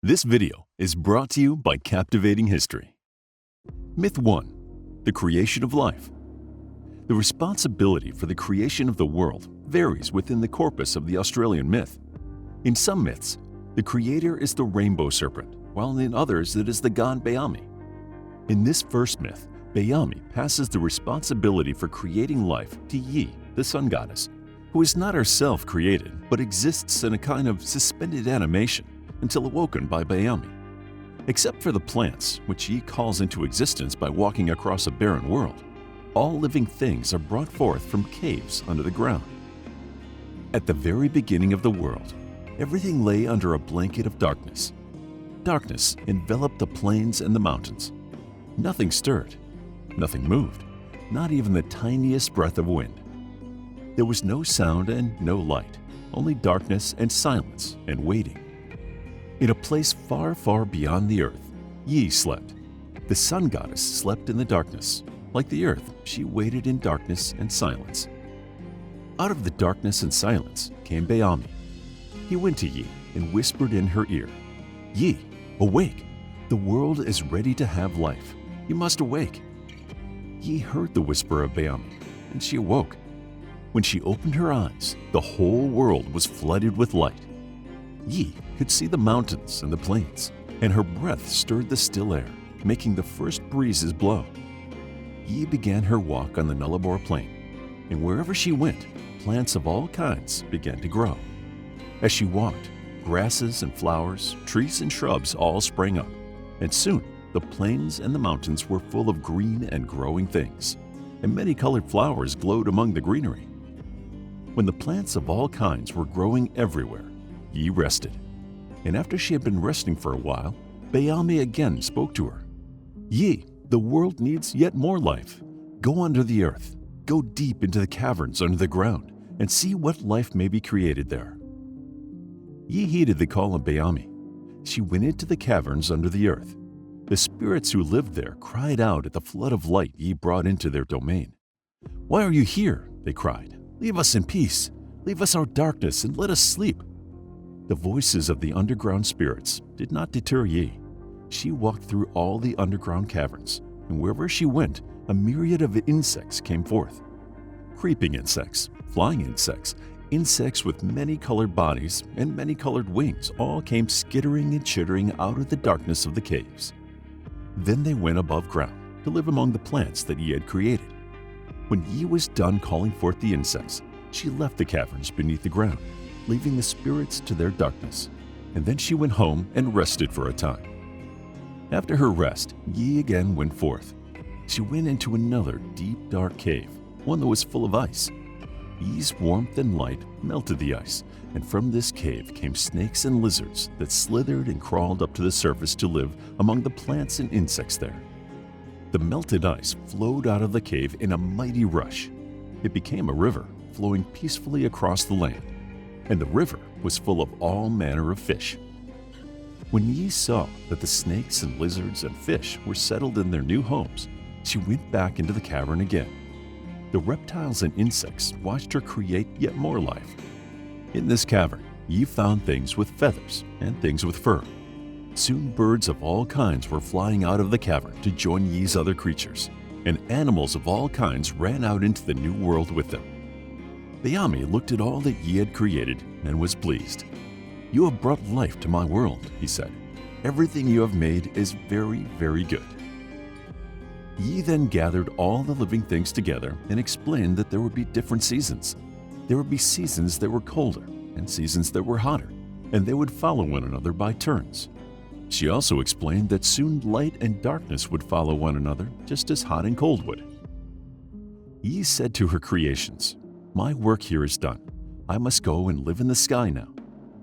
This video is brought to you by Captivating History. Myth 1. The creation of life. The responsibility for the creation of the world varies within the corpus of the Australian myth. In some myths, the creator is the rainbow serpent, while in others it is the god Bayami. In this first myth, Bayami passes the responsibility for creating life to Yi, the sun goddess, who is not herself created but exists in a kind of suspended animation until awoken by Bayami. Except for the plants, which Yi calls into existence by walking across a barren world, all living things are brought forth from caves under the ground. At the very beginning of the world, everything lay under a blanket of darkness. Darkness enveloped the plains and the mountains. Nothing stirred, nothing moved, not even the tiniest breath of wind. There was no sound and no light, only darkness and silence and waiting. In a place far, far beyond the earth, Yi slept. The sun goddess slept in the darkness. Like the earth, she waited in darkness and silence. Out of the darkness and silence came Bayami. He went to Yi and whispered in her ear, "Yi, awake! The world is ready to have life. You must awake." Yi heard the whisper of Bayami, and she awoke. When she opened her eyes, the whole world was flooded with light. Yi could see the mountains and the plains, and her breath stirred the still air, making the first breezes blow. Yi began her walk on the Nullarbor Plain, and wherever she went, plants of all kinds began to grow. As she walked, grasses and flowers, trees and shrubs all sprang up, and soon the plains and the mountains were full of green and growing things, and many colored flowers glowed among the greenery. When the plants of all kinds were growing everywhere, Yi rested. And after she had been resting for a while, Bayami again spoke to her. "Yi, the world needs yet more life. Go under the earth. Go deep into the caverns under the ground and see what life may be created there." Yi heeded the call of Bayami. She went into the caverns under the earth. The spirits who lived there cried out at the flood of light Yi brought into their domain. "Why are you here?" they cried. "Leave us in peace. Leave us our darkness and let us sleep." The voices of the underground spirits did not deter Yi. She walked through all the underground caverns, and wherever she went, a myriad of insects came forth. Creeping insects, flying insects, insects with many-colored bodies and many-colored wings all came skittering and chittering out of the darkness of the caves. Then they went above ground to live among the plants that Yi had created. When Yi was done calling forth the insects, she left the caverns beneath the ground, leaving the spirits to their darkness, and then she went home and rested for a time. After her rest, Yi again went forth. She went into another deep, dark cave, one that was full of ice. Yi's warmth and light melted the ice, and from this cave came snakes and lizards that slithered and crawled up to the surface to live among the plants and insects there. The melted ice flowed out of the cave in a mighty rush. It became a river flowing peacefully across the land, and the river was full of all manner of fish. When Yi saw that the snakes and lizards and fish were settled in their new homes, she went back into the cavern again. The reptiles and insects watched her create yet more life. In this cavern, Yi found things with feathers and things with fur. Soon birds of all kinds were flying out of the cavern to join Yi's other creatures, and animals of all kinds ran out into the new world with them. Bayami looked at all that Yi had created and was pleased. "You have brought life to my world," he said. "Everything you have made is very, very good." Yi then gathered all the living things together and explained that there would be different seasons. There would be seasons that were colder and seasons that were hotter, and they would follow one another by turns. She also explained that soon light and darkness would follow one another just as hot and cold would. Yi said to her creations, "My work here is done. I must go and live in the sky now.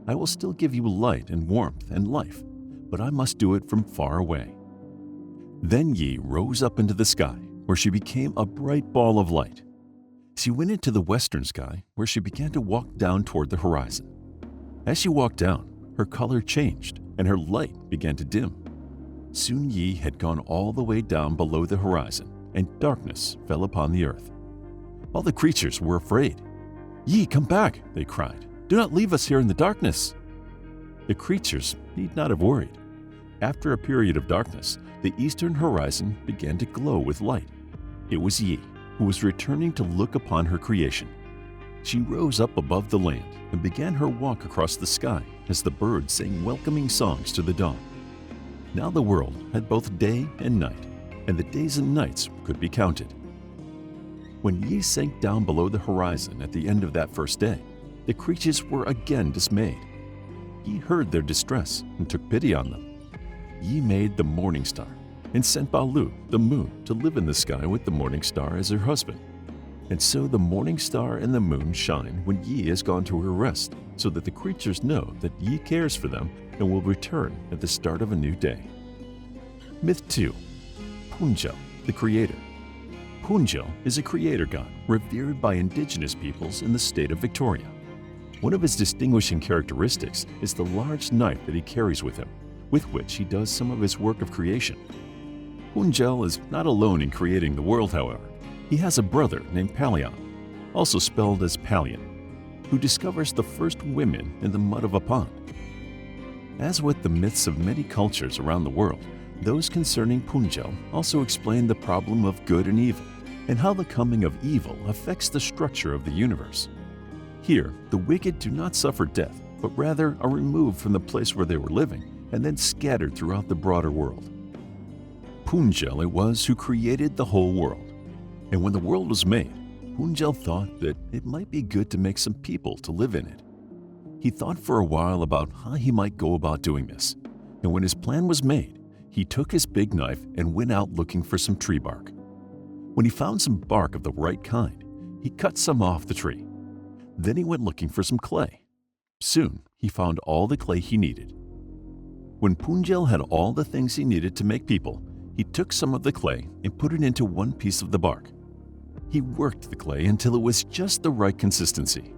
I will still give you light and warmth and life, but I must do it from far away." Then Yi rose up into the sky, where she became a bright ball of light. She went into the western sky, where she began to walk down toward the horizon. As she walked down, her color changed and her light began to dim. Soon Yi had gone all the way down below the horizon, and darkness fell upon the earth. All the creatures were afraid. "Yi, come back," they cried. "Do not leave us here in the darkness." The creatures need not have worried. After a period of darkness, the eastern horizon began to glow with light. It was Yi, who was returning to look upon her creation. She rose up above the land and began her walk across the sky as the birds sang welcoming songs to the dawn. Now the world had both day and night, and the days and nights could be counted. When Yi sank down below the horizon at the end of that first day, the creatures were again dismayed. Yi heard their distress and took pity on them. Yi made the morning star and sent Balu, the moon, to live in the sky with the morning star as her husband. And so the morning star and the moon shine when Yi has gone to her rest, so that the creatures know that Yi cares for them and will return at the start of a new day. Myth 2. Punjel, the creator. Punjel is a creator god revered by Indigenous peoples in the state of Victoria. One of his distinguishing characteristics is the large knife that he carries with him, with which he does some of his work of creation. Punjel is not alone in creating the world, however. He has a brother named Palian, also spelled as Palian, who discovers the first women in the mud of a pond. As with the myths of many cultures around the world, those concerning Punjel also explain the problem of good and evil, and how the coming of evil affects the structure of the universe. Here, the wicked do not suffer death, but rather are removed from the place where they were living and then scattered throughout the broader world. Punjel it was who created the whole world. And when the world was made, Punjel thought that it might be good to make some people to live in it. He thought for a while about how he might go about doing this, and when his plan was made, he took his big knife and went out looking for some tree bark. When he found some bark of the right kind, he cut some off the tree. Then he went looking for some clay. Soon, he found all the clay he needed. When Punjel had all the things he needed to make people, he took some of the clay and put it into one piece of the bark. He worked the clay until it was just the right consistency.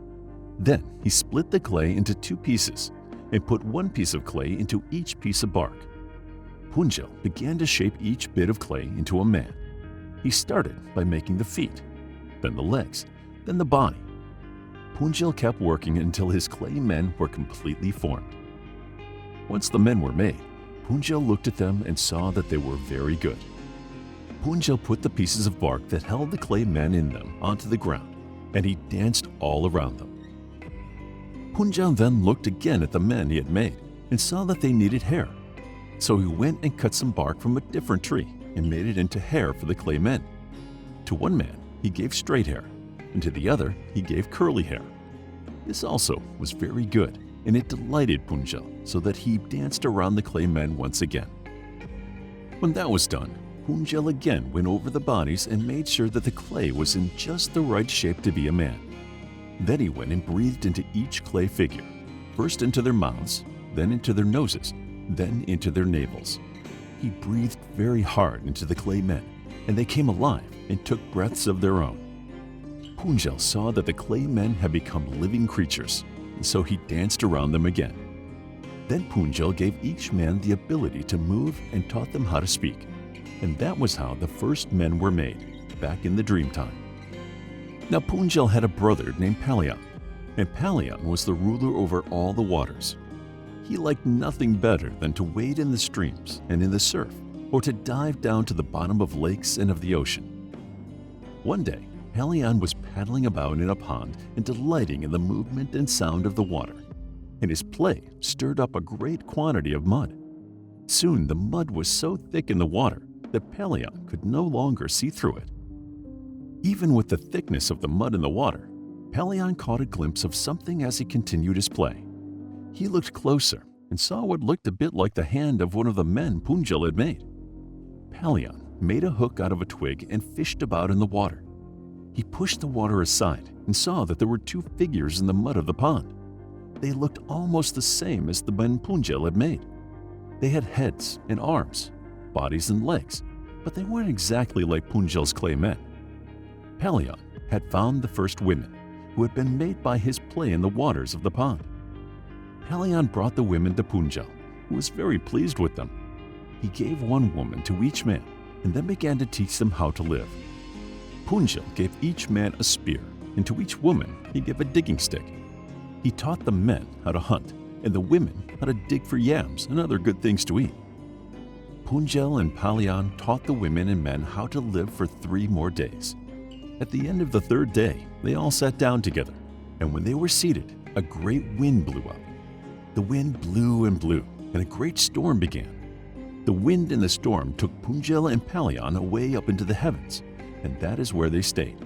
Then he split the clay into two pieces and put one piece of clay into each piece of bark. Punjel began to shape each bit of clay into a man. He started by making the feet, then the legs, then the body. Punjel kept working until his clay men were completely formed. Once the men were made, Punjel looked at them and saw that they were very good. Punjel put the pieces of bark that held the clay men in them onto the ground, and he danced all around them. Punjel then looked again at the men he had made and saw that they needed hair. So he went and cut some bark from a different tree and made it into hair for the clay men. To one man, he gave straight hair, and to the other, he gave curly hair. This also was very good, and it delighted Punjel, so that he danced around the clay men once again. When that was done, Punjel again went over the bodies and made sure that the clay was in just the right shape to be a man. Then he went and breathed into each clay figure, first into their mouths, then into their noses, then into their navels. He breathed very hard into the clay men, and they came alive and took breaths of their own. Punjel saw that the clay men had become living creatures, and so he danced around them again. Then Punjel gave each man the ability to move and taught them how to speak, and that was how the first men were made, back in the dream time. Now Punjel had a brother named Palian, and Palian was the ruler over all the waters. He liked nothing better than to wade in the streams and in the surf, or to dive down to the bottom of lakes and of the ocean. One day, Palian was paddling about in a pond and delighting in the movement and sound of the water, and his play stirred up a great quantity of mud. Soon the mud was so thick in the water that Palian could no longer see through it. Even with the thickness of the mud in the water, Palian caught a glimpse of something as he continued his play. He looked closer and saw what looked a bit like the hand of one of the men Punjel had made. Palian made a hook out of a twig and fished about in the water. He pushed the water aside and saw that there were two figures in the mud of the pond. They looked almost the same as the men Punjel had made. They had heads and arms, bodies and legs, but they weren't exactly like Punjel's clay men. Palian had found the first women, who had been made by his play in the waters of the pond. Palian brought the women to Punjel, who was very pleased with them. He gave one woman to each man and then began to teach them how to live. Punjel gave each man a spear, and to each woman he gave a digging stick. He taught the men how to hunt and the women how to dig for yams and other good things to eat. Punjel and Palian taught the women and men how to live for 3 more days. At the end of the 3rd day, they all sat down together, and when they were seated, a great wind blew up. The wind blew and blew, and a great storm began. The wind and the storm took Punjel and Palian away up into the heavens, and that is where they stayed.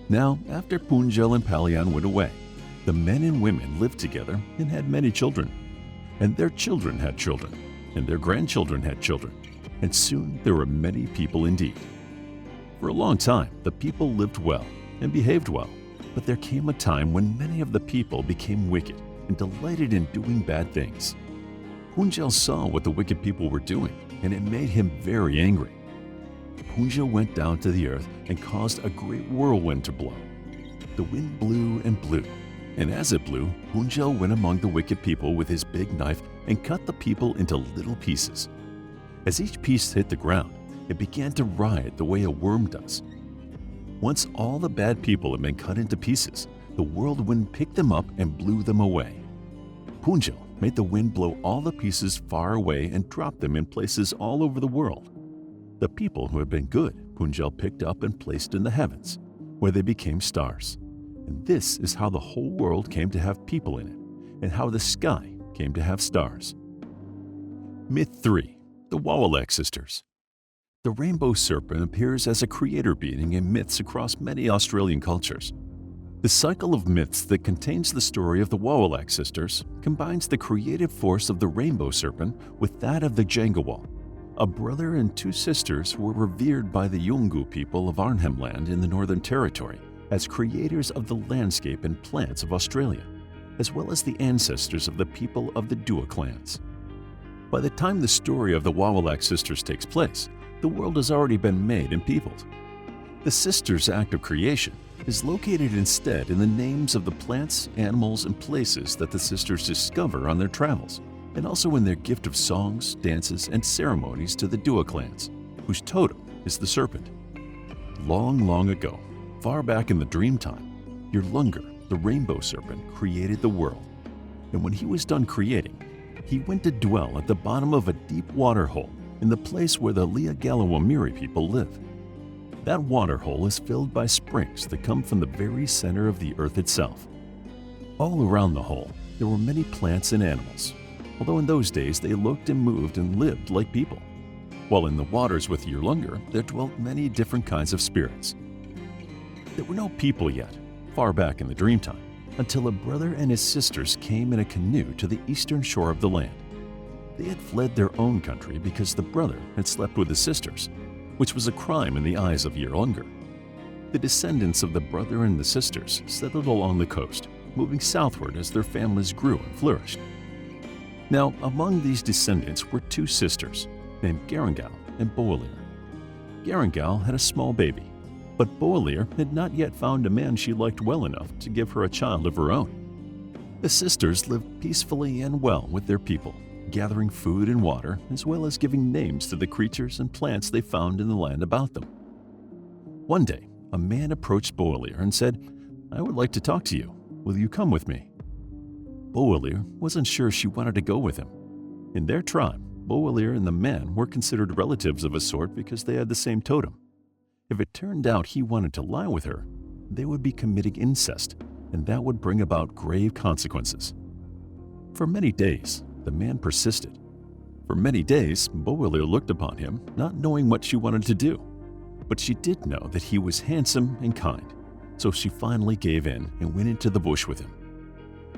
Now, after Punjel and Palian went away, the men and women lived together and had many children, and their children had children, and their grandchildren had children, and soon there were many people indeed. For a long time, the people lived well and behaved well, but there came a time when many of the people became wicked and delighted in doing bad things. Punjel saw what the wicked people were doing, and it made him very angry. Punjel went down to the earth and caused a great whirlwind to blow. The wind blew and blew, and as it blew, Punjel went among the wicked people with his big knife and cut the people into little pieces. As each piece hit the ground, it began to writhe the way a worm does. Once all the bad people had been cut into pieces, the whirlwind picked them up and blew them away. Punjel made the wind blow all the pieces far away and dropped them in places all over the world. The people who had been good, Punjel picked up and placed in the heavens, where they became stars. And this is how the whole world came to have people in it, and how the sky came to have stars. Myth 3. The Wawalak Sisters. The rainbow serpent appears as a creator being in myths across many Australian cultures. The cycle of myths that contains the story of the Wawalak sisters combines the creative force of the rainbow serpent with that of the Jangawal, a brother and 2 sisters who were revered by the Yolngu people of Arnhem Land in the Northern Territory as creators of the landscape and plants of Australia, as well as the ancestors of the people of the Dua clans. By the time the story of the Wawalak sisters takes place, the world has already been made and peopled. The sisters' act of creation is located instead in the names of the plants, animals, and places that the sisters discover on their travels, and also in their gift of songs, dances, and ceremonies to the Dua clans, whose totem is the serpent. Long, long ago, far back in the dream time, Yurlungur, the rainbow serpent, created the world. And when he was done creating, he went to dwell at the bottom of a deep water hole in the place where the Leagalawamiri people live. That water hole is filled by springs that come from the very center of the earth itself. All around the hole, there were many plants and animals, although in those days they looked and moved and lived like people. While in the waters with Yurlungur, there dwelt many different kinds of spirits. There were no people yet, far back in the dreamtime, until a brother and his sisters came in a canoe to the eastern shore of the land. They had fled their own country because the brother had slept with the sisters, which was a crime in the eyes of Yurlungur. The descendants of the brother and the sisters settled along the coast, moving southward as their families grew and flourished. Now, among these descendants were 2 sisters, named Garangal and Boalir. Garangal had a small baby, but Boalir had not yet found a man she liked well enough to give her a child of her own. The sisters lived peacefully and well with their people, gathering food and water, as well as giving names to the creatures and plants they found in the land about them. One day, a man approached Boalir and said, "I would like to talk to you. Will you come with me?" Boalir wasn't sure she wanted to go with him. In their tribe, Boalir and the man were considered relatives of a sort because they had the same totem. If it turned out he wanted to lie with her, they would be committing incest, and that would bring about grave consequences. For many days, the man persisted. For many days, Boalir looked upon him, not knowing what she wanted to do. But she did know that he was handsome and kind, so she finally gave in and went into the bush with him.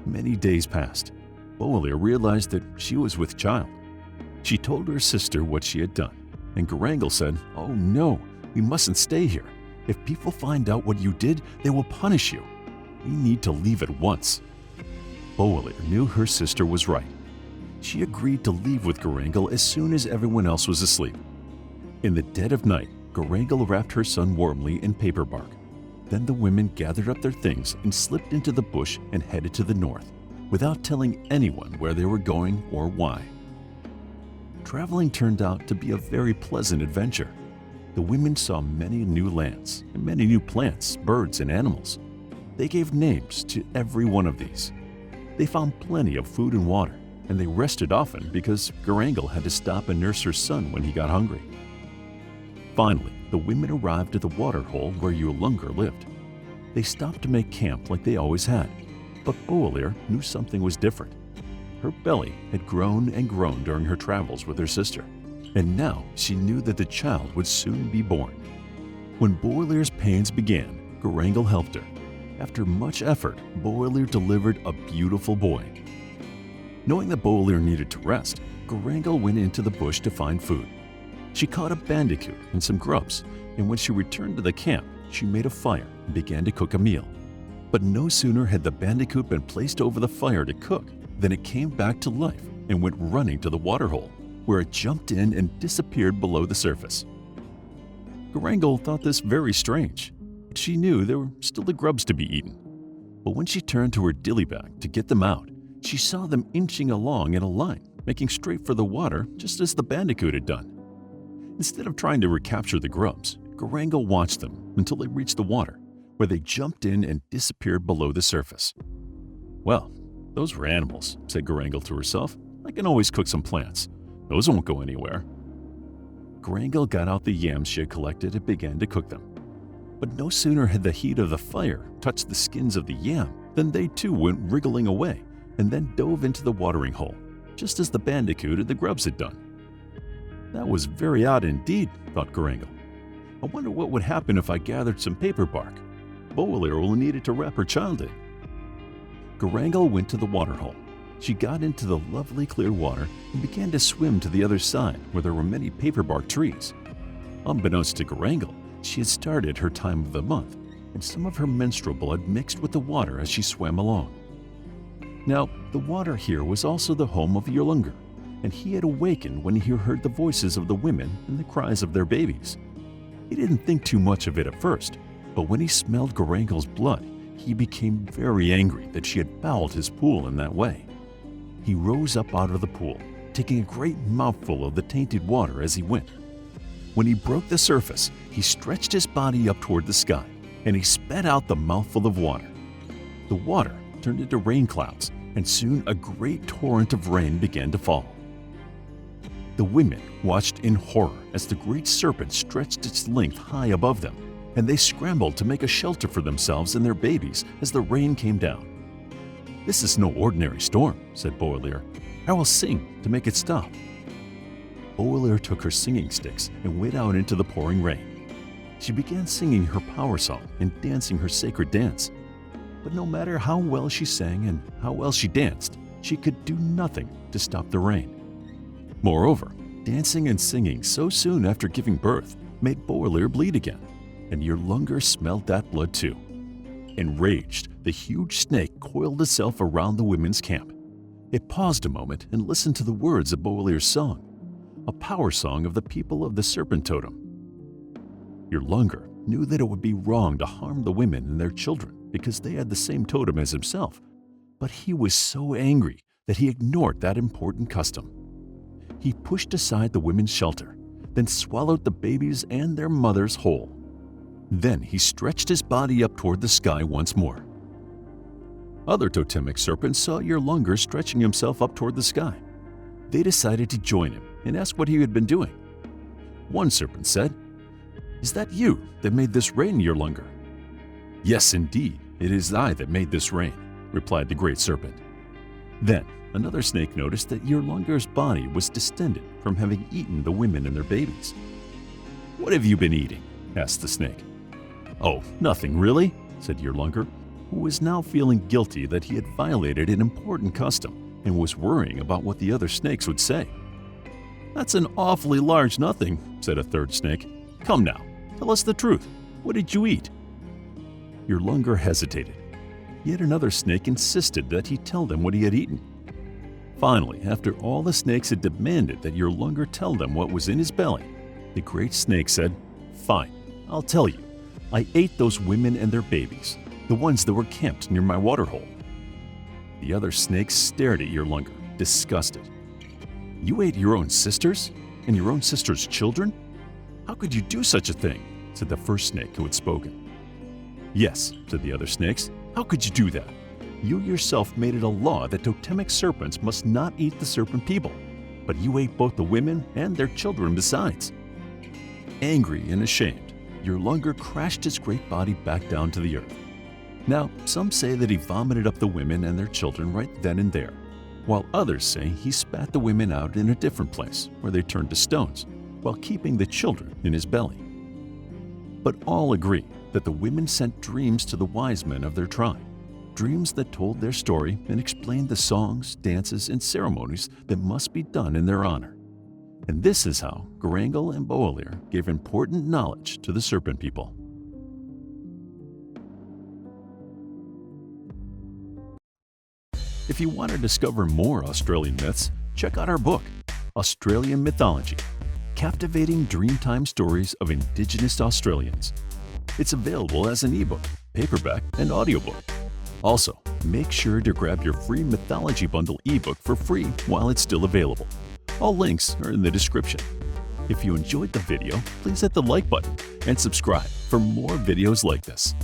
Many days passed. Boalir realized that she was with child. She told her sister what she had done, and Garangal said, "Oh no, we mustn't stay here. If people find out what you did, they will punish you. We need to leave at once." Boalir knew her sister was right. She agreed to leave with Garangal as soon as everyone else was asleep. In the dead of night, Garangal wrapped her son warmly in paper bark. Then the women gathered up their things and slipped into the bush and headed to the north, without telling anyone where they were going or why. Traveling turned out to be a very pleasant adventure. The women saw many new lands and many new plants, birds, and animals. They gave names to every one of these. They found plenty of food and water, and they rested often because Garangle had to stop and nurse her son when he got hungry. Finally, the women arrived at the waterhole where Yolunga lived. They stopped to make camp like they always had, but Boalir knew something was different. Her belly had grown and grown during her travels with her sister, and now she knew that the child would soon be born. When Boalir's pains began, Garangle helped her. After much effort, Boalir delivered a beautiful boy. Knowing that Boalir needed to rest, Garangle went into the bush to find food. She caught a bandicoot and some grubs, and when she returned to the camp, she made a fire and began to cook a meal. But no sooner had the bandicoot been placed over the fire to cook than it came back to life and went running to the waterhole, where it jumped in and disappeared below the surface. Garangle thought this very strange. She knew there were still the grubs to be eaten. But when she turned to her dilly bag to get them out, she saw them inching along in a line, making straight for the water just as the bandicoot had done. Instead of trying to recapture the grubs, Garangle watched them until they reached the water, where they jumped in and disappeared below the surface. "Well, those were animals," said Garangle to herself. "I can always cook some plants. Those won't go anywhere." Garangle got out the yams she had collected and began to cook them. But no sooner had the heat of the fire touched the skins of the yam than they too went wriggling away and then dove into the watering hole, just as the bandicoot and the grubs had done. That was very odd indeed, thought Garangle. I wonder what would happen if I gathered some paper bark. Boalir will need it to wrap her child in. Garangle went to the waterhole. She got into the lovely clear water and began to swim to the other side where there were many paperbark trees. Unbeknownst to Garangle, she had started her time of the month, and some of her menstrual blood mixed with the water as she swam along. Now, the water here was also the home of Yolunga, and he had awakened when he heard the voices of the women and the cries of their babies. He didn't think too much of it at first, but when he smelled Garangle's blood, he became very angry that she had fouled his pool in that way. He rose up out of the pool, taking a great mouthful of the tainted water as he went. When he broke the surface, he stretched his body up toward the sky, and he spat out the mouthful of water. The water turned into rain clouds, and soon a great torrent of rain began to fall. The women watched in horror as the great serpent stretched its length high above them, and they scrambled to make a shelter for themselves and their babies as the rain came down. "This is no ordinary storm," said Boalir. "I will sing to make it stop." Boalir took her singing sticks and went out into the pouring rain. She began singing her power song and dancing her sacred dance. But no matter how well she sang and how well she danced, she could do nothing to stop the rain. Moreover, dancing and singing so soon after giving birth made Boalir bleed again, and Yolunga smelled that blood too. Enraged, the huge snake coiled itself around the women's camp. It paused a moment and listened to the words of Boalir's song, a power song of the people of the serpent totem. Yolunga knew that it would be wrong to harm the women and their children because they had the same totem as himself, but he was so angry that he ignored that important custom. He pushed aside the women's shelter, then swallowed the babies and their mothers whole. Then he stretched his body up toward the sky once more. Other totemic serpents saw Yolunga stretching himself up toward the sky. They decided to join him and ask what he had been doing. One serpent said, "Is that you that made this rain, Yolunga?" "Yes, indeed, it is I that made this rain," replied the great serpent. Then another snake noticed that Yolunga's body was distended from having eaten the women and their babies. "What have you been eating?" asked the snake. "Oh, nothing really," said Yolunga, who was now feeling guilty that he had violated an important custom and was worrying about what the other snakes would say. "That's an awfully large nothing," said a third snake. "Come now, tell us the truth. What did you eat?" Yolunga hesitated. Yet another snake insisted that he tell them what he had eaten. Finally, after all the snakes had demanded that Yolunga tell them what was in his belly, the great snake said, "Fine, I'll tell you. I ate those women and their babies, the ones that were camped near my waterhole." The other snakes stared at Yolunga, disgusted. "You ate your own sisters? And your own sisters' children? How could you do such a thing?" said the first snake who had spoken. "Yes," said the other snakes. "How could you do that? You yourself made it a law that totemic serpents must not eat the serpent people, but you ate both the women and their children besides. Angry and ashamed, your Lungar crashed his great body back down to the earth. Now, some say that he vomited up the women and their children right then and there, while others say he spat the women out in a different place where they turned to stones, while keeping the children in his belly. But all agree that the women sent dreams to the wise men of their tribe, dreams that told their story and explained the songs, dances, and ceremonies that must be done in their honor. And this is how Garangal and Boalir gave important knowledge to the serpent people. If you want to discover more Australian myths, check out our book, Australian Mythology, Captivating Dreamtime Stories of Indigenous Australians. It's available as an ebook, paperback, and audiobook. Also, make sure to grab your free Mythology Bundle ebook for free while it's still available. All links are in the description. If you enjoyed the video, please hit the like button and subscribe for more videos like this.